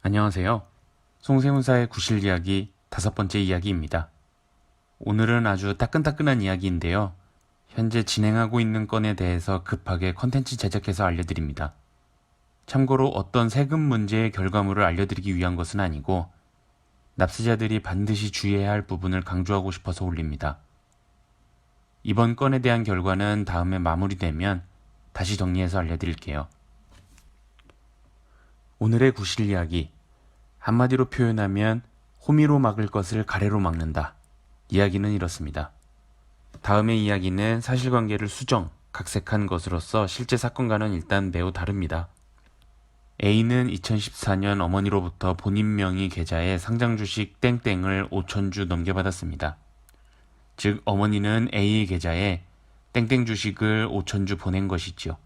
안녕하세요. 송세무사의 구실 이야기 5번째 이야기입니다. 오늘은 아주 따끈따끈한 이야기인데요. 현재 진행하고 있는 건에 대해서 급하게 컨텐츠 제작해서 알려드립니다. 참고로 어떤 세금 문제의 결과물을 알려드리기 위한 것은 아니고 납세자들이 반드시 주의해야 할 부분을 강조하고 싶어서 올립니다. 이번 건에 대한 결과는 다음에 마무리되면 다시 정리해서 알려드릴게요. 오늘의 구실 이야기, 한마디로 표현하면 호미로 막을 것을 가래로 막는다. 이야기는 이렇습니다. 다음의 이야기는 사실관계를 수정, 각색한 것으로서 실제 사건과는 일단 매우 다릅니다. A는 2014년 어머니로부터 본인 명의 계좌에 상장주식 땡땡을 5,000주 넘겨받았습니다. 즉 어머니는 A의 계좌에 땡땡 주식을 5,000주 보낸 것이지요.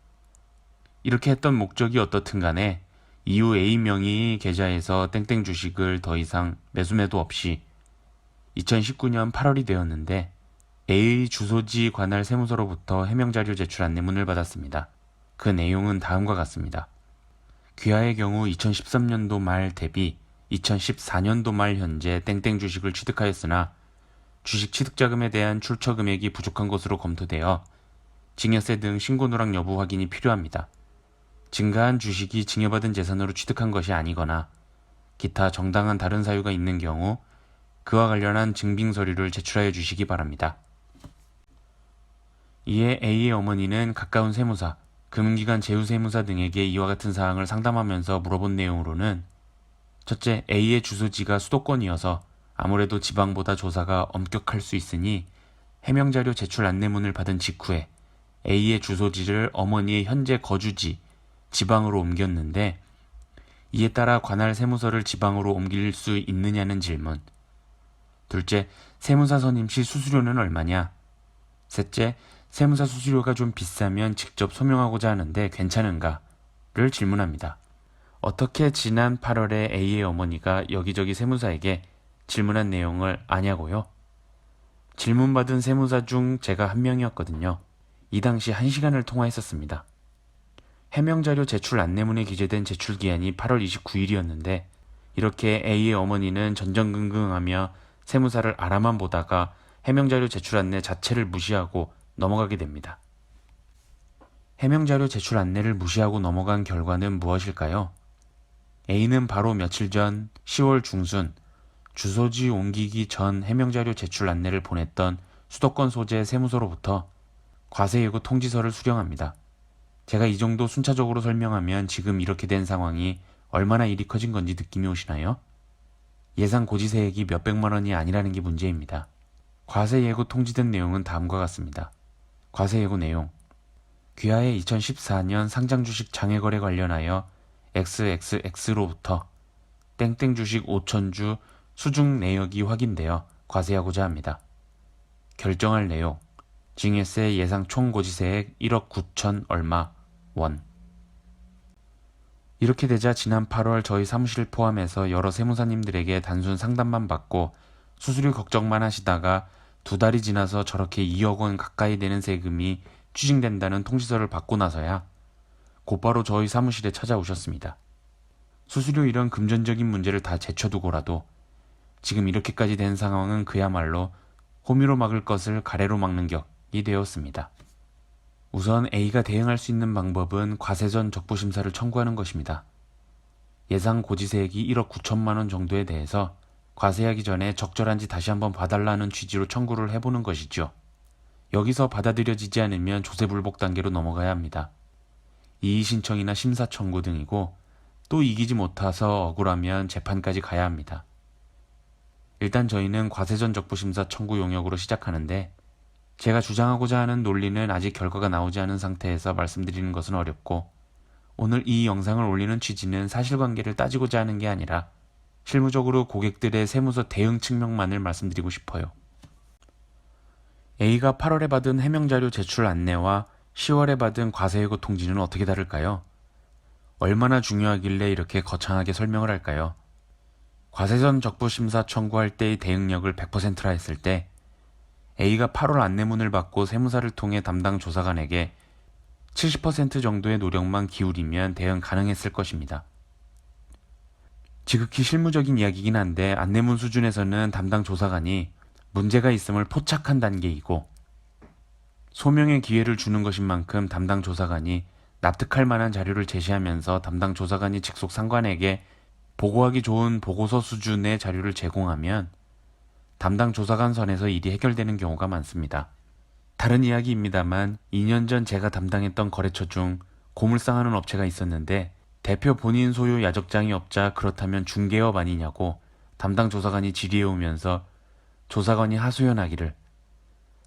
이렇게 했던 목적이 어떻든 간에 이후 A 명의 계좌에서 땡땡 주식을 더 이상 매수매도 없이 2019년 8월이 되었는데 A의 주소지 관할 세무서로부터 해명자료 제출 안내문을 받았습니다. 그 내용은 다음과 같습니다. 귀하의 경우 2013년도 말 대비 2014년도 말 현재 땡땡 주식을 취득하였으나 주식 취득자금에 대한 출처 금액이 부족한 것으로 검토되어 증여세 등 신고누락 여부 확인이 필요합니다. 증가한 주식이 증여받은 재산으로 취득한 것이 아니거나 기타 정당한 다른 사유가 있는 경우 그와 관련한 증빙 서류를 제출하여 주시기 바랍니다. 이에 A의 어머니는 가까운 세무사, 금융기관 제휴세무사 등에게 이와 같은 사항을 상담하면서 물어본 내용으로는 첫째, A의 주소지가 수도권이어서 아무래도 지방보다 조사가 엄격할 수 있으니 해명자료 제출 안내문을 받은 직후에 A의 주소지를 어머니의 현재 거주지, 지방으로 옮겼는데 이에 따라 관할 세무서를 지방으로 옮길 수 있느냐는 질문. 둘째, 세무사 선임 시 수수료는 얼마냐? 셋째, 세무사 수수료가 좀 비싸면 직접 소명하고자 하는데 괜찮은가?를 질문합니다. 어떻게 지난 8월에 A의 어머니가 여기저기 세무사에게 질문한 내용을 아냐고요? 질문받은 세무사 중 제가 한 명이었거든요. 이 당시 1시간을 통화했었습니다. 해명자료 제출 안내문에 기재된 제출기한이 8월 29일이었는데 이렇게 A의 어머니는 전전긍긍하며 세무사를 알아만 보다가 해명자료 제출 안내 자체를 무시하고 넘어가게 됩니다. 해명자료 제출 안내를 무시하고 넘어간 결과는 무엇일까요? A는 바로 며칠 전 10월 중순 주소지 옮기기 전 해명자료 제출 안내를 보냈던 수도권 소재 세무서로부터 과세예고 통지서를 수령합니다. 제가 이 정도 순차적으로 설명하면 지금 이렇게 된 상황이 얼마나 일이 커진 건지 느낌이 오시나요? 예상 고지세액이 몇백만 원이 아니라는 게 문제입니다. 과세예고 통지된 내용은 다음과 같습니다. 과세예고 내용. 귀하의 2014년 상장주식 장외거래 관련하여 XXX로부터 땡땡 주식 5,000주 수중 내역이 확인되어 과세하고자 합니다. 결정할 내용. 증여세 예상 총고지세액 1억 9천 얼마 원. 이렇게 되자 지난 8월 저희 사무실 포함해서 여러 세무사님들에게 단순 상담만 받고 수수료 걱정만 하시다가 2달이 지나서 저렇게 2억 원 가까이 되는 세금이 추징된다는 통지서를 받고 나서야 곧바로 저희 사무실에 찾아오셨습니다. 수수료 이런 금전적인 문제를 다 제쳐두고라도 지금 이렇게까지 된 상황은 그야말로 호미로 막을 것을 가래로 막는 격이 되었습니다. 우선 A가 대응할 수 있는 방법은 과세전 적부심사를 청구하는 것입니다. 예상 고지세액이 1억 9천만 원 정도에 대해서 과세하기 전에 적절한지 다시 한번 봐달라는 취지로 청구를 해보는 것이죠. 여기서 받아들여지지 않으면 조세불복 단계로 넘어가야 합니다. 이의신청이나 심사청구 등이고 또 이기지 못해서 억울하면 재판까지 가야 합니다. 일단 저희는 과세전 적부심사 청구 용역으로 시작하는데 제가 주장하고자 하는 논리는 아직 결과가 나오지 않은 상태에서 말씀드리는 것은 어렵고 오늘 이 영상을 올리는 취지는 사실관계를 따지고자 하는 게 아니라 실무적으로 고객들의 세무서 대응 측면만을 말씀드리고 싶어요. A가 8월에 받은 해명자료 제출 안내와 10월에 받은 과세예고 통지는 어떻게 다를까요? 얼마나 중요하길래 이렇게 거창하게 설명을 할까요? 과세전 적부심사 청구할 때의 대응력을 100%라 했을 때 A가 8월 안내문을 받고 세무사를 통해 담당 조사관에게 70% 정도의 노력만 기울이면 대응 가능했을 것입니다. 지극히 실무적인 이야기이긴 한데 안내문 수준에서는 담당 조사관이 문제가 있음을 포착한 단계이고 소명의 기회를 주는 것인 만큼 담당 조사관이 납득할 만한 자료를 제시하면서 담당 조사관이 직속 상관에게 보고하기 좋은 보고서 수준의 자료를 제공하면 담당 조사관 선에서 일이 해결되는 경우가 많습니다. 다른 이야기입니다만 2년 전 제가 담당했던 거래처 중 고물상하는 업체가 있었는데 대표 본인 소유 야적장이 없자 그렇다면 중개업 아니냐고 담당 조사관이 질의해오면서 조사관이 하소연하기를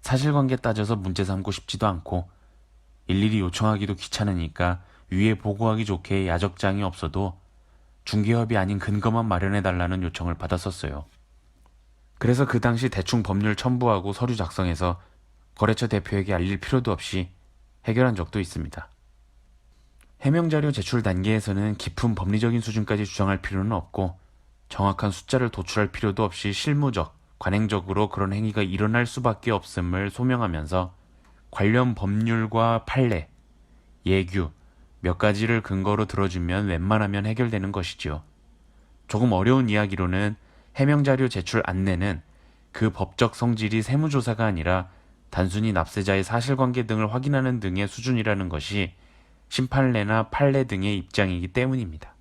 사실관계 따져서 문제 삼고 싶지도 않고 일일이 요청하기도 귀찮으니까 위에 보고하기 좋게 야적장이 없어도 중개업이 아닌 근거만 마련해달라는 요청을 받았었어요. 그래서 그 당시 대충 법률 첨부하고 서류 작성해서 거래처 대표에게 알릴 필요도 없이 해결한 적도 있습니다. 해명자료 제출 단계에서는 깊은 법리적인 수준까지 주장할 필요는 없고 정확한 숫자를 도출할 필요도 없이 실무적, 관행적으로 그런 행위가 일어날 수밖에 없음을 소명하면서 관련 법률과 판례, 예규 몇 가지를 근거로 들어주면 웬만하면 해결되는 것이지요. 조금 어려운 이야기로는 해명자료 제출 안내는 그 법적 성질이 세무조사가 아니라 단순히 납세자의 사실관계 등을 확인하는 등의 수준이라는 것이 심판례나 판례 등의 입장이기 때문입니다.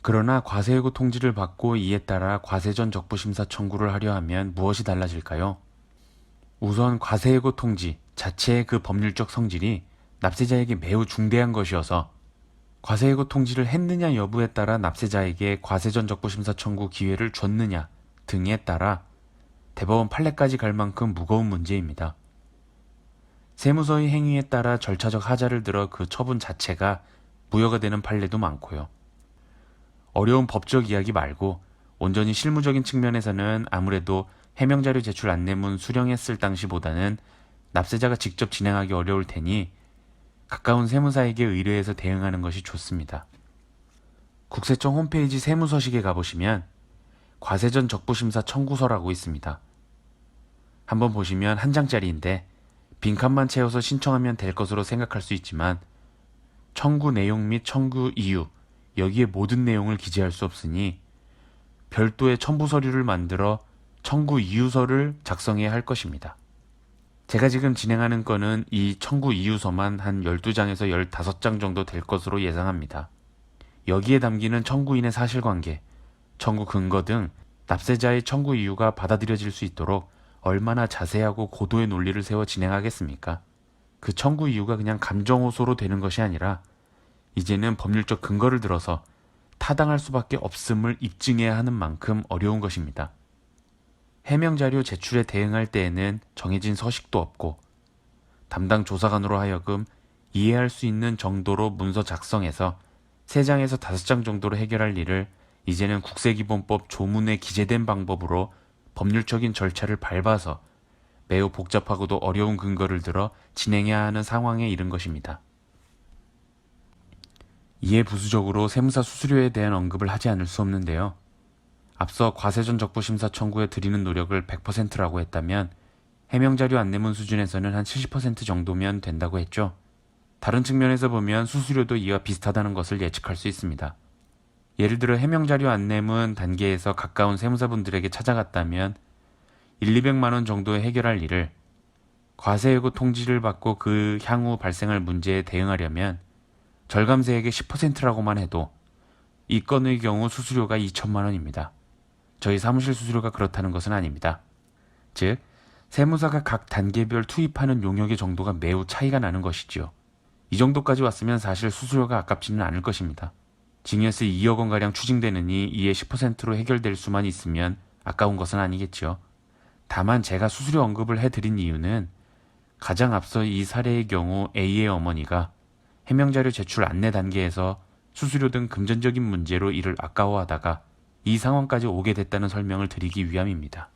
그러나 과세예고 통지를 받고 이에 따라 과세전 적부심사 청구를 하려 하면 무엇이 달라질까요? 우선 과세예고 통지 자체의 그 법률적 성질이 납세자에게 매우 중대한 것이어서 과세예고 통지를 했느냐 여부에 따라 납세자에게 과세전 적부심사 청구 기회를 줬느냐 등에 따라 대법원 판례까지 갈 만큼 무거운 문제입니다. 세무서의 행위에 따라 절차적 하자를 들어 그 처분 자체가 무효가 되는 판례도 많고요. 어려운 법적 이야기 말고 온전히 실무적인 측면에서는 아무래도 해명자료 제출 안내문 수령했을 당시보다는 납세자가 직접 진행하기 어려울 테니 가까운 세무사에게 의뢰해서 대응하는 것이 좋습니다. 국세청 홈페이지 세무서식에 가보시면 과세전 적부심사 청구서라고 있습니다. 한번 보시면 한 장짜리인데 빈칸만 채워서 신청하면 될 것으로 생각할 수 있지만 청구 내용 및 청구 이유 여기에 모든 내용을 기재할 수 없으니 별도의 첨부 서류를 만들어 청구 이유서를 작성해야 할 것입니다. 제가 지금 진행하는 건은 이 청구 이유서만 한 12장에서 15장 정도 될 것으로 예상합니다. 여기에 담기는 청구인의 사실관계, 청구 근거 등 납세자의 청구 이유가 받아들여질 수 있도록 얼마나 자세하고 고도의 논리를 세워 진행하겠습니까? 그 청구 이유가 그냥 감정호소로 되는 것이 아니라 이제는 법률적 근거를 들어서 타당할 수밖에 없음을 입증해야 하는 만큼 어려운 것입니다. 해명자료 제출에 대응할 때에는 정해진 서식도 없고 담당 조사관으로 하여금 이해할 수 있는 정도로 문서 작성해서 3장에서 5장 정도로 해결할 일을 이제는 국세기본법 조문에 기재된 방법으로 법률적인 절차를 밟아서 매우 복잡하고도 어려운 근거를 들어 진행해야 하는 상황에 이른 것입니다. 이에 부수적으로 세무사 수수료에 대한 언급을 하지 않을 수 없는데요. 앞서 과세전 적부심사 청구에 들이는 노력을 100%라고 했다면 해명자료 안내문 수준에서는 한 70% 정도면 된다고 했죠. 다른 측면에서 보면 수수료도 이와 비슷하다는 것을 예측할 수 있습니다. 예를 들어 해명자료 안내문 단계에서 가까운 세무사분들에게 찾아갔다면 1,200만 원 정도에 해결할 일을 과세예고 통지를 받고 그 향후 발생할 문제에 대응하려면 절감세액의 10%라고만 해도 이 건의 경우 수수료가 2천만 원입니다. 저희 사무실 수수료가 그렇다는 것은 아닙니다. 즉, 세무사가 각 단계별 투입하는 용역의 정도가 매우 차이가 나는 것이지요. 이 정도까지 왔으면 사실 수수료가 아깝지는 않을 것입니다. 증여세 2억 원가량 추징되느니 이에 10%로 해결될 수만 있으면 아까운 것은 아니겠지요. 다만 제가 수수료 언급을 해드린 이유는 가장 앞서 이 사례의 경우 A의 어머니가 해명자료 제출 안내 단계에서 수수료 등 금전적인 문제로 이를 아까워하다가 이 상황까지 오게 됐다는 설명을 드리기 위함입니다.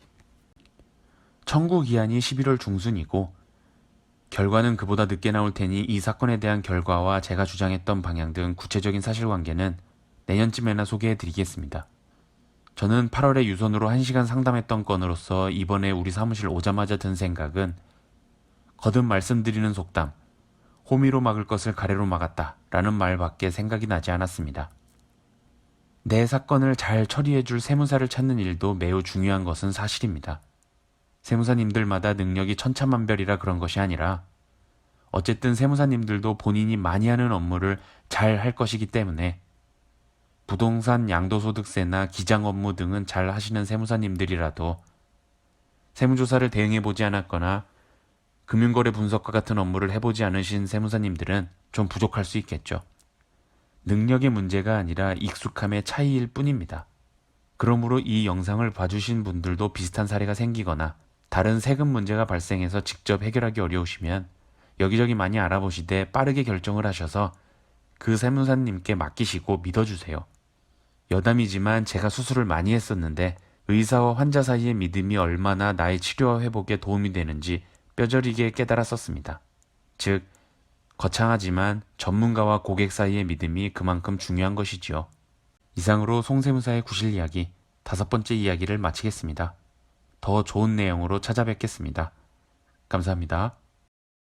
청구 기한이 11월 중순이고 결과는 그보다 늦게 나올 테니 이 사건에 대한 결과와 제가 주장했던 방향 등 구체적인 사실관계는 내년쯤에나 소개해 드리겠습니다. 저는 8월에 유선으로 1시간 상담했던 건으로서 이번에 우리 사무실 오자마자 든 생각은 거듭 말씀드리는 속담 호미로 막을 것을 가래로 막았다 라는 말밖에 생각이 나지 않았습니다. 내 사건을 잘 처리해줄 세무사를 찾는 일도 매우 중요한 것은 사실입니다. 세무사님들마다 능력이 천차만별이라 그런 것이 아니라 어쨌든 세무사님들도 본인이 많이 하는 업무를 잘 할 것이기 때문에 부동산 양도소득세나 기장 업무 등은 잘 하시는 세무사님들이라도 세무조사를 대응해보지 않았거나 금융거래 분석과 같은 업무를 해보지 않으신 세무사님들은 좀 부족할 수 있겠죠. 능력의 문제가 아니라 익숙함의 차이일 뿐입니다. 그러므로 이 영상을 봐주신 분들도 비슷한 사례가 생기거나 다른 세금 문제가 발생해서 직접 해결하기 어려우시면 여기저기 많이 알아보시되 빠르게 결정을 하셔서 그 세무사님께 맡기시고 믿어주세요. 여담이지만 제가 수술을 많이 했었는데 의사와 환자 사이의 믿음이 얼마나 나의 치료와 회복에 도움이 되는지 뼈저리게 깨달았었습니다. 즉, 거창하지만 전문가와 고객 사이의 믿음이 그만큼 중요한 것이지요. 이상으로 송세무사의 구실 이야기 5번째 이야기를 마치겠습니다. 더 좋은 내용으로 찾아뵙겠습니다. 감사합니다.